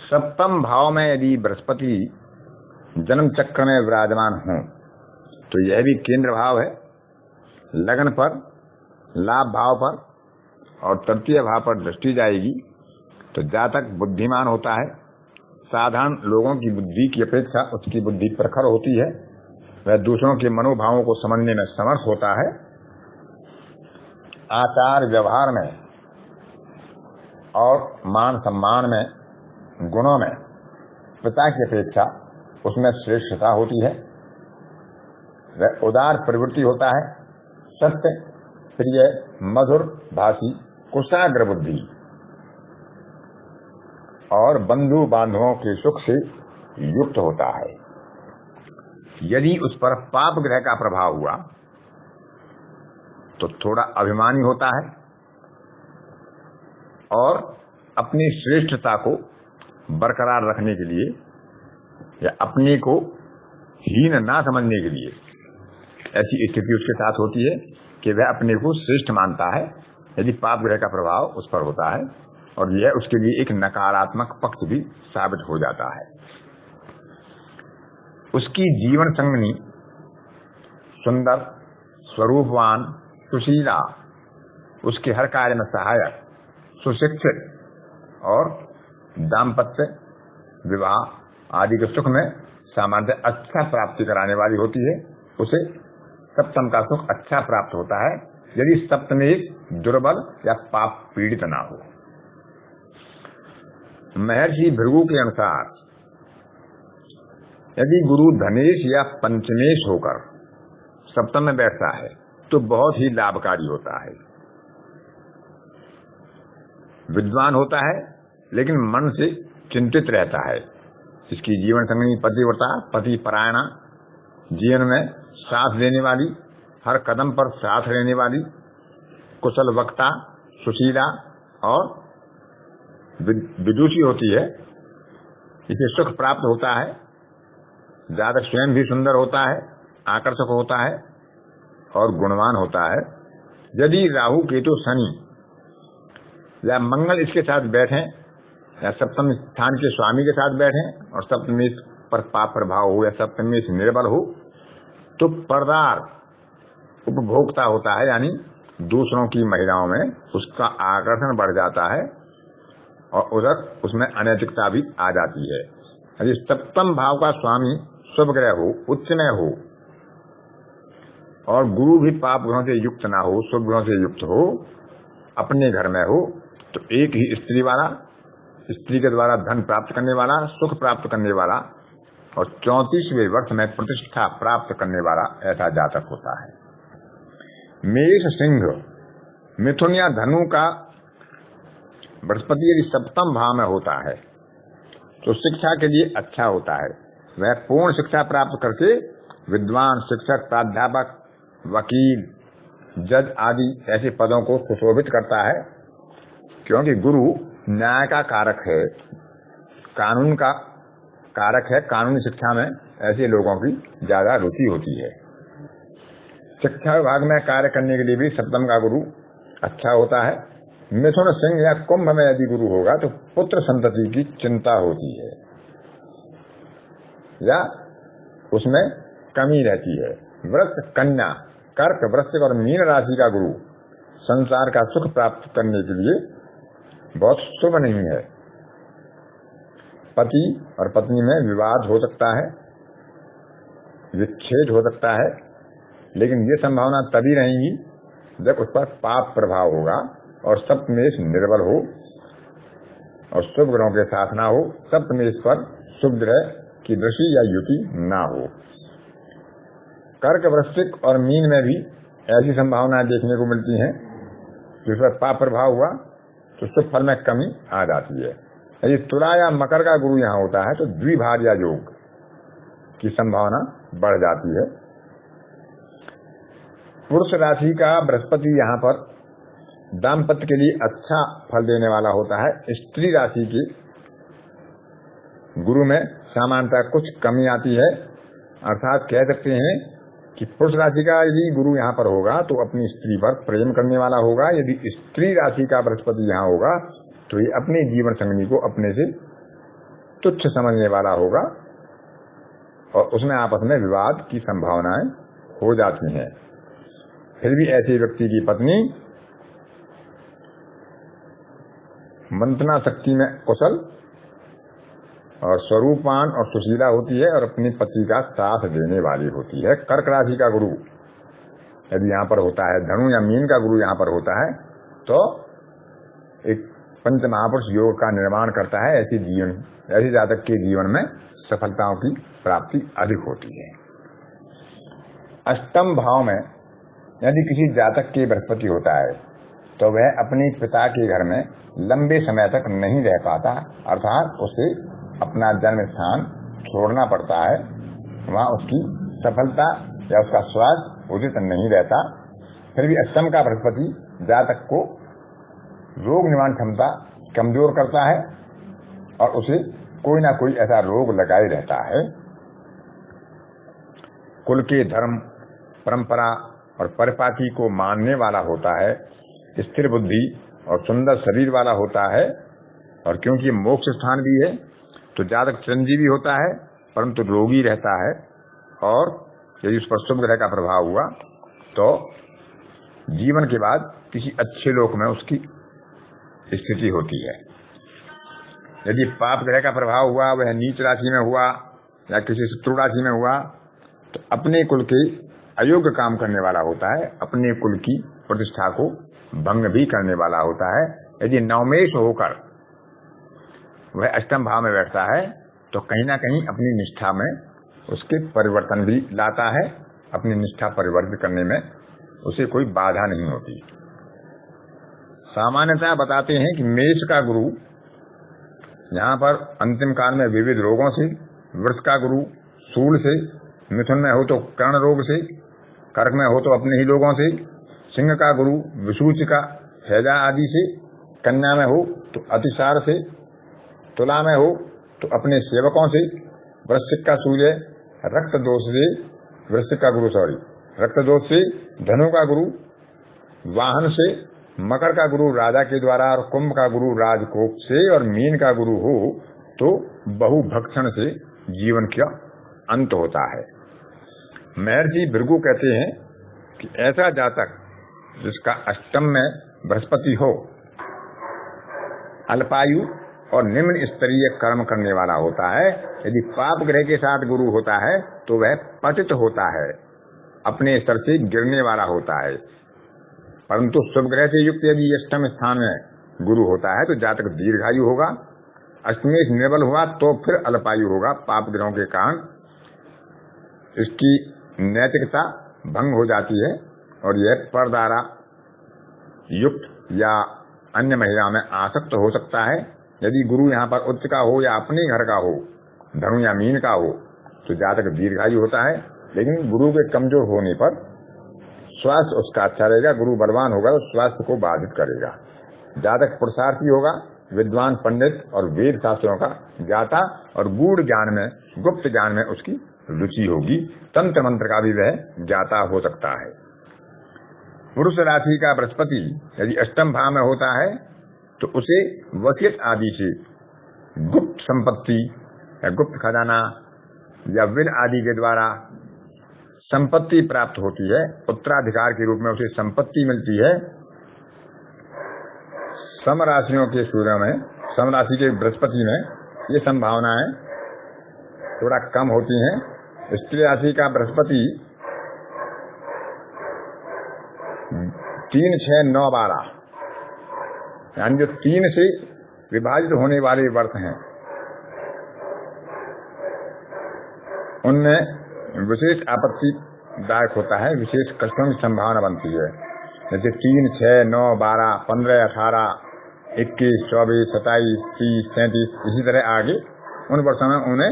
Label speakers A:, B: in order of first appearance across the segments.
A: सप्तम भाव में यदि बृहस्पति जन्म चक्र में विराजमान हो तो यह भी केंद्र भाव है। लगन पर, लाभ भाव पर और तृतीय भाव पर दृष्टि जाएगी तो जातक बुद्धिमान होता है। साधारण लोगों की बुद्धि की अपेक्षा उसकी बुद्धि प्रखर होती है। वह दूसरों के मनोभावों को समझने में समर्थ होता है। आचार व्यवहार में और मान सम्मान में, गुणों में पिता की अपेक्षा उसमें श्रेष्ठता होती है। वह उदार प्रवृत्ति होता है। सत्य, प्रिय, मधुर भाषी, कुशाग्र बुद्धि और बंधु बांधवों के सुख से युक्त होता है। यदि उस पर पाप ग्रह का प्रभाव हुआ तो थोड़ा अभिमानी होता है और अपनी श्रेष्ठता को बरकरार रखने के लिए या अपने को हीन ना समझने के लिए ऐसी स्थिति उसके साथ होती है कि वह अपने को श्रेष्ठ मानता है यदि पाप ग्रह का प्रभाव उस पर होता है, और यह उसके लिए एक नकारात्मक पक्ष भी साबित हो जाता है। उसकी जीवन संगनी सुंदर, स्वरूपवान, सुशीला, उसके हर कार्य में सहायक, सुशिक्षित और दाम्पत्य, विवाह आदि के सुख में सामान्य अच्छा प्राप्ति कराने वाली होती है। उसे सप्तम का सुख अच्छा प्राप्त होता है यदि सप्तमी दुर्बल या पाप पीड़ित ना हो। महर्षि भृगु के अनुसार यदि गुरु धनेश या पंचमेश होकर सप्तम में बैठता है तो बहुत ही लाभकारी होता है। विद्वान होता है लेकिन मन से चिंतित रहता है। इसकी जीवन संगनी पतिव्रता, पति परायणा, जीवन में साथ देने वाली, हर कदम पर साथ रहने वाली, कुशल वक्ता, सुशीला और विदुषी होती है। इसे सुख प्राप्त होता है। जातक स्वयं भी सुंदर होता है, आकर्षक होता है और गुणवान होता है। यदि राहु, केतु, शनि या मंगल इसके साथ बैठे या सप्तम स्थान के स्वामी के साथ बैठे और सप्तमी पर पाप प्रभाव हो या सप्तमी से निर्बल हो तो परदार उपभोक्ता होता है, यानी दूसरों की महिलाओं में उसका आकर्षण बढ़ जाता है और उधर उसमें अनैतिकता भी आ जाती है। यदि सप्तम भाव का स्वामी शुभ ग्रह हो, उच्च में हो और गुरु भी पाप ग्रहों से युक्त ना हो, शुभ ग्रहों से युक्त हो, अपने घर में हो तो एक ही स्त्री वाला, स्त्री के द्वारा धन प्राप्त करने वाला, सुख प्राप्त करने वाला और 34वें वर्ष में प्रतिष्ठा प्राप्त करने वाला ऐसा जातक होता है। मेष, सिंह, मिथुन या धनु का बृहस्पति यदि सप्तम भाव में होता है तो शिक्षा के लिए अच्छा होता है। वह पूर्ण शिक्षा प्राप्त करके विद्वान, शिक्षक, प्राध्यापक, वकील, जज आदि ऐसे पदों को सुशोभित करता है, क्योंकि गुरु न्याय का कारक है, कानून का कारक है। कानूनी शिक्षा में ऐसे लोगों की ज्यादा रुचि होती है। शिक्षा विभाग में कार्य करने के लिए भी सप्तम का गुरु अच्छा होता है। मिथुन, सिंह या कुंभ में यदि गुरु होगा तो पुत्र संतति की चिंता होती है या उसमें कमी रहती है। वृष, कन्या, कर्क, वृश्चिक और मीन राशि का गुरु संसार का सुख प्राप्त करने के लिए बहुत शुभ नहीं है। पति और पत्नी में विवाद हो सकता है, विच्छेद हो सकता है, लेकिन ये संभावना तभी रहेगी जब उस पर पाप प्रभाव होगा और सप्तमेश निर्बल हो और शुभ ग्रहों के साथ ना हो, सप्तमेश पर शुभ ग्रह की दृष्टि या युति ना हो। कर्क, वृश्चिक और मीन में भी ऐसी संभावनाएं देखने को मिलती हैं। जिस पर पाप प्रभाव हुआ तो शुभ फल में कमी आ जाती है। यदि तुला या मकर का गुरु यहाँ होता है तो द्विभार्या योग की संभावना बढ़ जाती है। पुरुष राशि का बृहस्पति यहाँ पर दाम्पत्य के लिए अच्छा फल देने वाला होता है। स्त्री राशि की गुरु में सामान्यतः कुछ कमी आती है, अर्थात कह सकते हैं कि पुरुष राशि का यदि गुरु यहाँ पर होगा तो अपनी स्त्री पर प्रेम करने वाला होगा। यदि स्त्री राशि का बृहस्पति यहाँ होगा तो ये अपने जीवन संगनी को अपने से तुच्छ समझने वाला होगा और उसमें आपस में विवाद की संभावनाएं हो जाती हैं। फिर भी ऐसे व्यक्ति की पत्नी मंतना शक्ति में कुशल और स्वरूपवान और सुशीला होती है और अपनी पति का साथ देने वाली होती है। कर्क राशि का गुरु यदि यहाँ पर होता है, धनु या मीन का गुरु यहाँ पर होता है, तो एक पंच महापुरुष योग का निर्माण करता है। ऐसे जातक के जीवन में सफलताओं की प्राप्ति अधिक होती है। अष्टम भाव में यदि किसी जातक के बृहस्पति होता है तो वह अपने पिता के घर में लंबे समय तक नहीं रह पाता, अर्थात उसे अपना जन्म स्थान छोड़ना पड़ता है। वहाँ उसकी सफलता या उसका स्वास्थ्य उचित नहीं रहता। फिर भी अष्टम का बृहस्पति जातक को रोग निवारण क्षमता कमजोर करता है और उसे कोई ना कोई ऐसा रोग लगाए रहता है। कुल के धर्म, परंपरा और परिपाटी को मानने वाला होता है, स्थिर बुद्धि और सुंदर शरीर वाला होता है। और क्योंकि मोक्ष स्थान भी है तो जातक चिरंजीवी होता है परंतु रोगी रहता है। और यदि उस पर शुभ ग्रह का प्रभाव हुआ तो जीवन के बाद किसी अच्छे लोक में उसकी स्थिति होती है। यदि पाप ग्रह का प्रभाव हुआ, वह नीच राशि में हुआ या किसी शत्रु राशि में हुआ, तो अपने कुल के अयोग्य काम करने वाला होता है, अपने कुल की प्रतिष्ठा को भंग भी करने वाला होता है। यदि नवमेश होकर वह अष्टम भाव में बैठता है तो कहीं ना कहीं अपनी निष्ठा में उसके परिवर्तन भी लाता है। अपनी निष्ठा परिवर्तित करने में उसे कोई बाधा नहीं होती। सामान्यतः बताते हैं कि मेष का गुरु यहाँ पर अंतिम काल में विविध रोगों से, वृष का गुरु शूल से, मिथुन में हो तो कर्ण रोग से, कर्क में हो तो अपने ही लोगों से, सिंह का गुरु विसूचिका, हैजा आदि से, कन्या में हो तो अतिसार से, तुला में हो तो अपने सेवकों से, वृश्चिक का सूर्य रक्त दोष से, वृश्चिक का गुरु रक्त दोष से, धनु का गुरु वाहन से, मकर का गुरु राजा के द्वारा और कुंभ का गुरु राजकोप से और मीन का गुरु हो तो बहुभक्षण से जीवन का अंत होता है। महर्षि भृगु कहते हैं कि ऐसा जातक जिसका अष्टम में बृहस्पति हो, अल्पायु और निम्न स्तरीय कर्म करने वाला होता है। यदि पाप ग्रह के साथ गुरु होता है तो वह पतित होता है, अपने स्तर से गिरने वाला होता है। परंतु शुभ ग्रह से युक्त यदि अष्टम स्थान में गुरु होता है तो जातक दीर्घायु होगा। अष्टमेश निर्बल हुआ तो फिर अल्पायु होगा। पाप ग्रहों के कारण इसकी नैतिकता भंग हो जाती है और यह परदारा युक्त या अन्य महिला में आसक्त हो सकता है। यदि गुरु यहाँ पर उच्च का हो या अपने घर का हो, धनु या मीन का हो, तो जातक दीर्घायु होता है। लेकिन गुरु के कमजोर होने पर स्वास्थ्य उसका अच्छा रहेगा। गुरु बलवान होगा तो स्वास्थ्य को बाधित करेगा। जातक पुरुषार्थी होगा, विद्वान पंडित और वेद शास्त्रों का ज्ञाता और गूढ़ ज्ञान में, गुप्त ज्ञान में उसकी रुचि होगी। तंत्र मंत्र का भी वह ज्ञाता हो सकता है। पुरुष राशि का बृहस्पति यदि अष्टम भाव में होता है तो उसे वसीयत आदि से गुप्त संपत्ति या गुप्त खजाना या विल आदि के द्वारा संपत्ति प्राप्त होती है। उत्तराधिकार के रूप में उसे संपत्ति मिलती है। सम राशियों के सूर्य में, सम राशि के बृहस्पति में ये संभावनाएं थोड़ा कम होती हैं। स्त्री राशि का बृहस्पति 3, 6, 9, 12 यानी जो 3 से विभाजित होने वाले वर्ष हैं उनमें विशेष आपत्तिदायक होता है, विशेष कष्टों की संभावना बनती है। जैसे 3, 6, 9, 12, 15, 18, 21, 24, 27, 30, 37 इसी तरह आगे उन वर्षों में उन्हें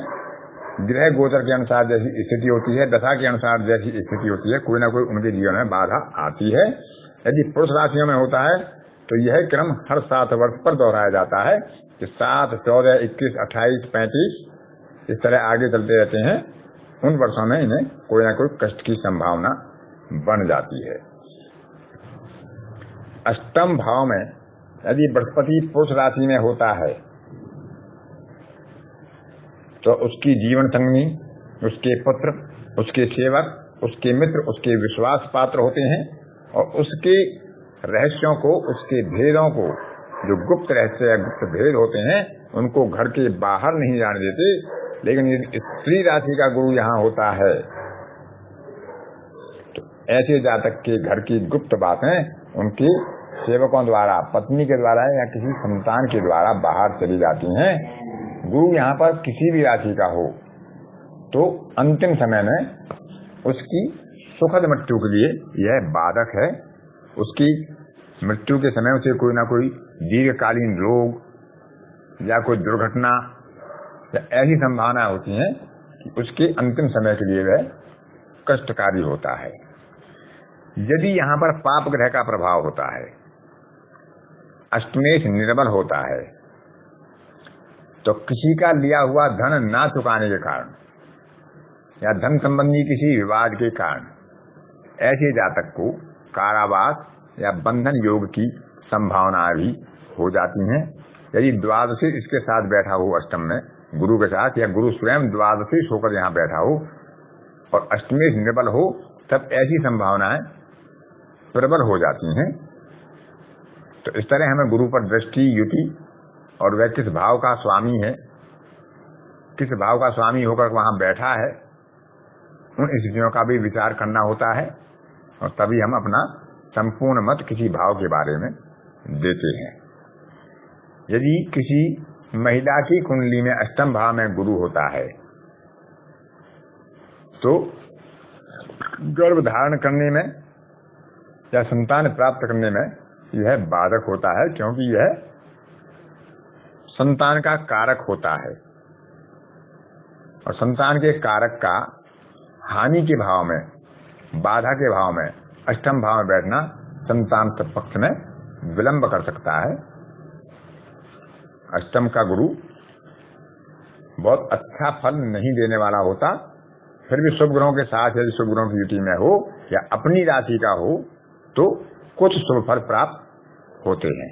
A: ग्रह गोचर के अनुसार जैसी स्थिति होती है, दशा के अनुसार जैसी स्थिति होती है, कोई ना कोई उनके जीवन में बाधा आती है। यदि पुरुष राशियों में होता है तो यह क्रम हर 7 वर्ष पर दोहराया जाता है कि 7, 14, 21, 28, 35 इस तरह आगे चलते रहते हैं। उन वर्षों में इन्हें कोई ना कोई कष्ट की संभावना बन जाती है। अष्टम भाव में यदि बृहस्पति पुरुष राशि में होता है तो उसकी जीवन संगनी, उसके पुत्र, उसके सेवक, उसके मित्र, उसके विश्वास पात्र होते हैं और उसके रहस्यों को, उसके भेदों को, जो गुप्त रहस्य या गुप्त भेद होते हैं, उनको घर के बाहर नहीं जाने देते। लेकिन यदि स्त्री राशि का गुरु यहाँ होता है तो ऐसे जातक के घर की गुप्त बातें उनके सेवकों द्वारा, पत्नी के द्वारा या किसी संतान के द्वारा बाहर चली जाती हैं। गुरु यहाँ पर किसी भी राशि का हो तो अंतिम समय में उसकी सुखद मृत्यु के लिए यह बाधक है। उसकी मृत्यु के समय उसे कोई ना कोई दीर्घकालीन रोग या कोई दुर्घटना या ऐसी संभावना होती है कि उसके अंतिम समय के लिए वह कष्टकारी होता है। यदि यहाँ पर पाप ग्रह का प्रभाव होता है, अष्टमेश निर्बल होता है, तो किसी का लिया हुआ धन ना चुकाने के कारण या धन संबंधी किसी विवाद के कारण ऐसे जातक को कारावास या बंधन योग की संभावना भी हो जाती है। यदि द्वादशी इसके साथ बैठा हो अष्टम में गुरु के साथ, या गुरु स्वयं द्वादशी होकर यहाँ बैठा हो और अष्टमेश निर्बल हो, तब ऐसी संभावनाएं प्रबल हो जाती हैं। तो इस तरह हमें गुरु पर दृष्टि, युति और वह किस भाव का स्वामी है, किस भाव का स्वामी होकर वहां बैठा है, उन स्थितियों का भी विचार करना होता है और तभी हम अपना संपूर्ण मत किसी भाव के बारे में देते हैं। यदि किसी महिला की कुंडली में अष्टम भाव में गुरु होता है तो गर्भ धारण करने में या संतान प्राप्त करने में यह बाधक होता है, क्योंकि यह संतान का कारक होता है और संतान के कारक का हानि के भाव में, बाधा के भाव में अष्टम भाव में बैठना संतान पक्ष में विलंब कर सकता है। अष्टम का गुरु बहुत अच्छा फल नहीं देने वाला होता, फिर भी शुभ ग्रहों के साथ यदि शुभ ग्रहों की युति में हो या अपनी राशि का हो तो कुछ शुभ फल प्राप्त होते हैं।